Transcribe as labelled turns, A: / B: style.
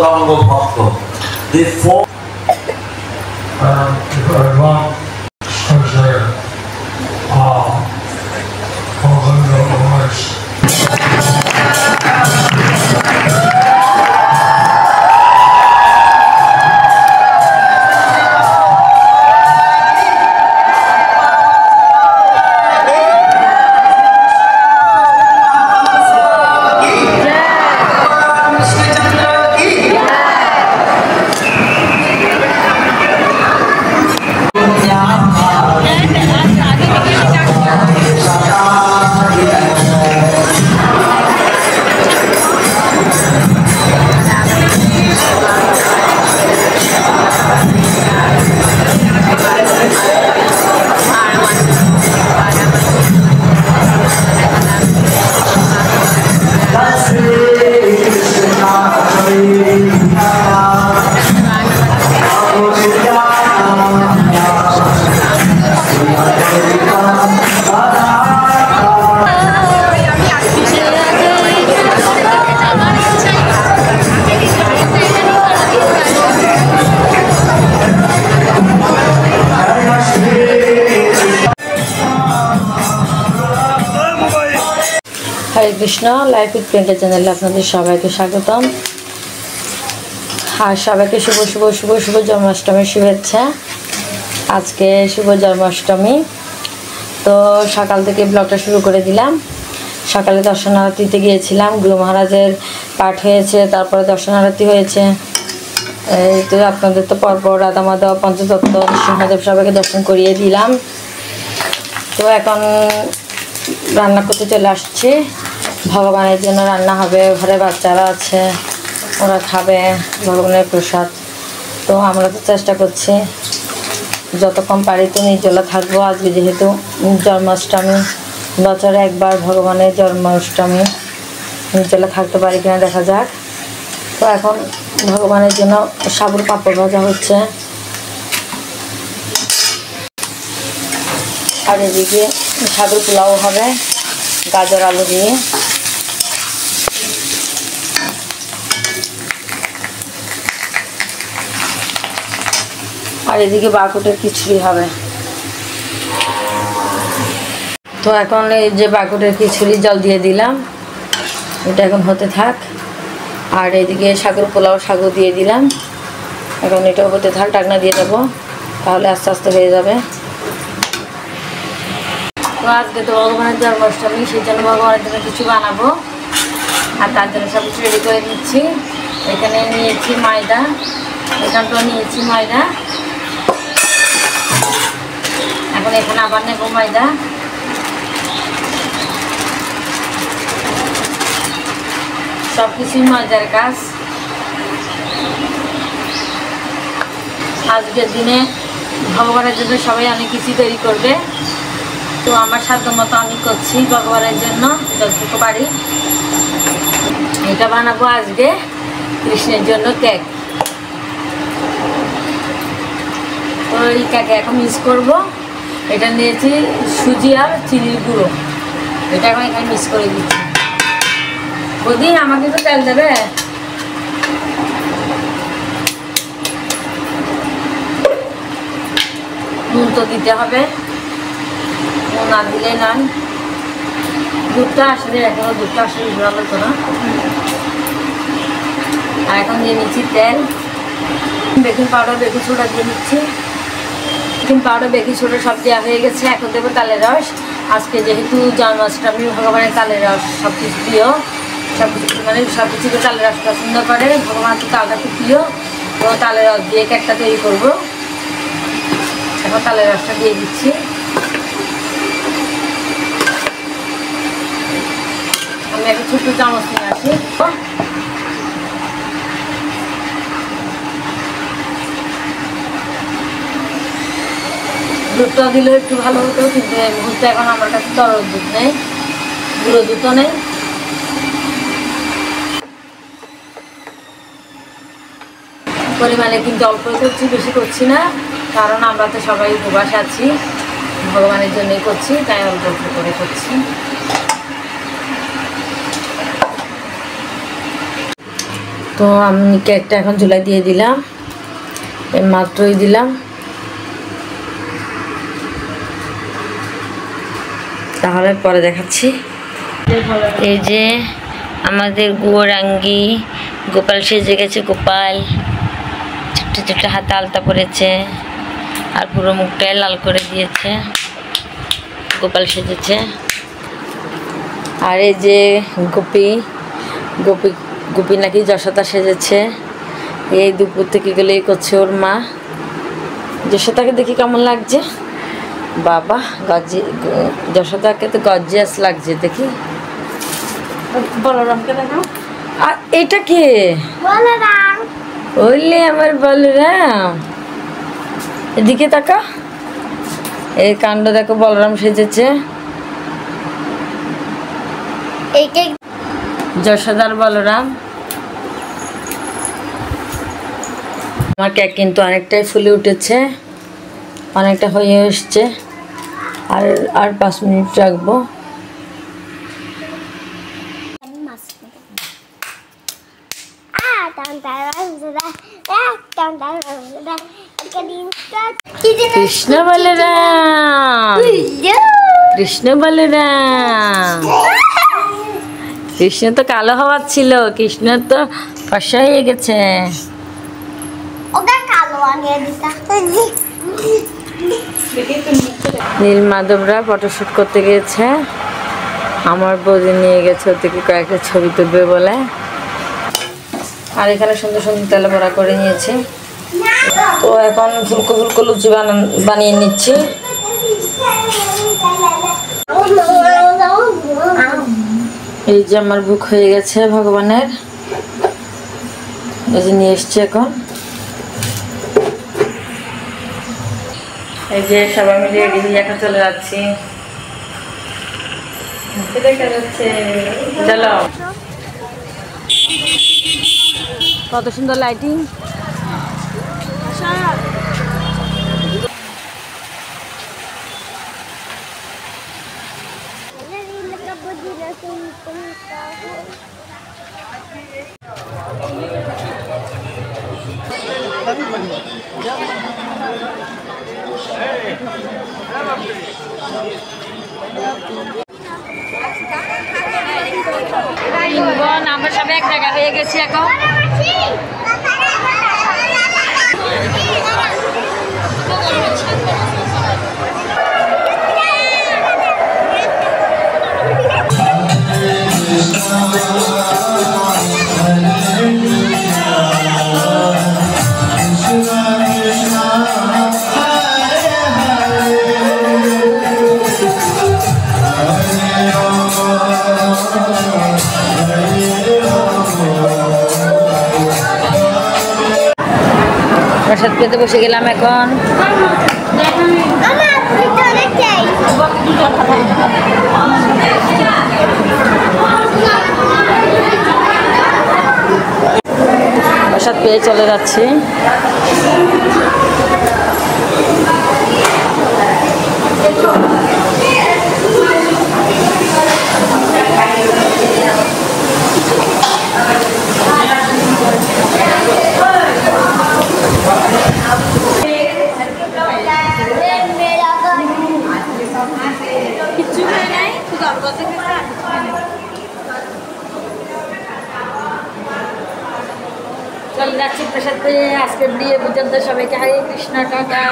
A: অন্তরঙ্গ ভক্ত।
B: হরে Krishna, life with Priyanka চ্যানেলে আপনাদের সবাইকে স্বাগতম। আর সবাইকে শুভ শুভ শুভ শুভ জন্মাষ্টমীর শুভেচ্ছা। আজকে শুভ জন্মাষ্টমী। তো সকাল থেকে ব্লগটা শুরু করে দিলাম। সকালে দর্শন আরতিতে গিয়েছিলাম, গুরু মহারাজের পাঠ হয়েছে, তারপরে দর্শন আরতি হয়েছে। এই তো আপনাদের তো পরপর রাধা মাধব, পঞ্চতত্ত্ব, নৃসিংহদেব সবাইকে দর্শন করিয়ে দিলাম। তো এখন রান্না করতে চলে আসছি। ভগবানের জন্য রান্না হবে, ঘরে বাচ্চারা আছে, ওরা খাবে ভগবানের প্রসাদ। তো আমরা তো চেষ্টা করছি যতক্ষণ পারি তো নির্জলা থাকবো। আজকে যেহেতু জন্মাষ্টমী, বছরে একবার ভগবানের জন্মাষ্টমী, নির্জলা থাকতে পারি কিনা দেখা যাক। তো এখন ভগবানের জন্য সাবুর পাঁপড় ভাজা হচ্ছে, আর এদিকে সাবুর পোলাও হবে গাজর আলু দিয়ে। আর এদিকে বাকুটের খিচুড়ি হবে। তো এখন এই যে বাকুটের খিচুড়ি জল দিয়ে দিলাম, এটা এখন হতে থাক। আর এদিকে সাগুর পোলাও সাগু দিয়ে দিলাম, এখন এটাও হতে থাক। ঢাকনা দিয়ে দেবো, তাহলে আস্তে আস্তে হয়ে যাবে। তো আজকে তো ভগবানের জন্মাষ্টমী, সেই জন্য ভগবানের জন্য কিছু বানাবো, আর তার জন্য সব কিছু রেডি করে নিচ্ছি। এখানে নিয়েছি ময়দা, এখানটাও নিয়েছি ময়দা। এখন এখানে আবার নেব ময়দা। সব কিছুই ময়দার কাজ। আজকের দিনে ভগবানের জন্য সবাই অনেক কিছু তৈরি করবে। তো আমার সাধ্য মতো আমি করছি ভগবানের জন্য যতটুকু পারি। এটা বানাবো আজকে কৃষ্ণের জন্য কেক। তো এই কেকে এখন মিক্স করবো। এটা নিয়েছি সুজি আর চিনির গুঁড়ো, এটা এখন এখানে মিক্স করে দিচ্ছি। বৌদি আমাকে তো তেল দেবে। নুন তো দিতে হবে, নুন না দিলে নয়। দুধটা আসলে এখনো দুধটা আসলে ভালো হতো না। আর এখন দিয়ে নিচ্ছি তেল, বেকিং পাউডার, বেকিং সোডা দিয়ে নিচ্ছি। বেকিং পাউডার, বেকিং সোডা সব দেওয়া হয়ে গেছে। এখন দেবো তালের রস। আজকে যেহেতু জন্মাষ্টমী, ভগবানের তালের রস সব কিছু প্রিয়, সব কিছু মানে সব কিছুতে তালের রস পছন্দ করে। ভগবান তো তালটা খুব প্রিয়, তো তালের রস দিয়ে কেকটা তৈরি করবো। এখন তালের রসটা দিয়ে দিচ্ছি। আমি একটা ছোট্ট চামচ নিয়ে আসি। দুধটা দিলে একটু ভালো হতো, কিন্তু এই মুহূর্তে এখন আমার কাছে তরল দুধ নেই, গুঁড়ো দুধও নেই। পরিমাণে কিন্তু অল্প করছি, বেশি করছি না, কারণ আমরা তো সবাই উপবাস আছি, ভগবানের জন্যই করছি, তাই অল্প অল্প করে করছি। তো আমি কেকটা এখন চুলায় দিয়ে দিলাম, এই মাত্রই দিলাম। তাহলে পরে দেখাচ্ছি। এই যে আমাদের গৌরাঙ্গী গোপাল সেজে গেছে। গোপাল ছোট্ট ছোট্ট হাতে আলতা পরেছে আর পুরো মুখটাই লাল করে দিয়েছে, গোপাল সেজেছে। আর এই যে গোপী গোপী গোপী নাকি যশোদা সেজেছে। এই দুপুর থেকে গেলেই করছে ওর মা। যশোদাকে দেখি কেমন লাগছে, বাবা যশোদাকে তো গর্জিয়াস লাগছে। দেখি বলরামকে দেখো। আর এটা কে? বলরাম। ওইলে আমার বলরাম, এদিকে তাকা। এই কাণ্ড দেখো, বলরাম সেজেছে। যশোদার বলরাম। আমার কেক কিন্তু অনেকটাই ফুলে উঠেছে, অনেকটা হয়ে এসছে। আর 5 মিনিট রাখবো। কৃষ্ণ বলরাম, কৃষ্ণ বলরাম। কৃষ্ণ তো কালো হওয়ার ছিল, কৃষ্ণ তো ফর্সা হয়ে গেছে। নীলমাধবরা ফটোশুট করতে গিয়েছে, আমার বৌদি নিয়ে গেছে ওদিকে কয়েকটা ছবি তুলবে বলে। আর এখানে সুন্দর সুন্দর তেলে ভরা করে নিয়েছি। তো এখন ফুলকো ফুলকো লুচি বানিয়ে নিচ্ছি। এই যে আমার বুক হয়ে গেছে ভগবানের, এই যে নিয়ে এসছি এখন। এই যে সবাই মিলে এগিয়ে এখন চলে যাচ্ছি। দেখা যাচ্ছে, চলো। কত সুন্দর লাইটিং। আমরা সব এক জায়গা হয়ে গেছি এখন। প্রসাদ পেতে বসে গেলাম এখন। প্রসাদ পেয়ে চলে যাচ্ছি। চলে যাচ্ছি প্রসাদ পেয়ে। আজকের বিয়ে পর্যন্ত সবাইকে হরে কৃষ্ণ, টাটা।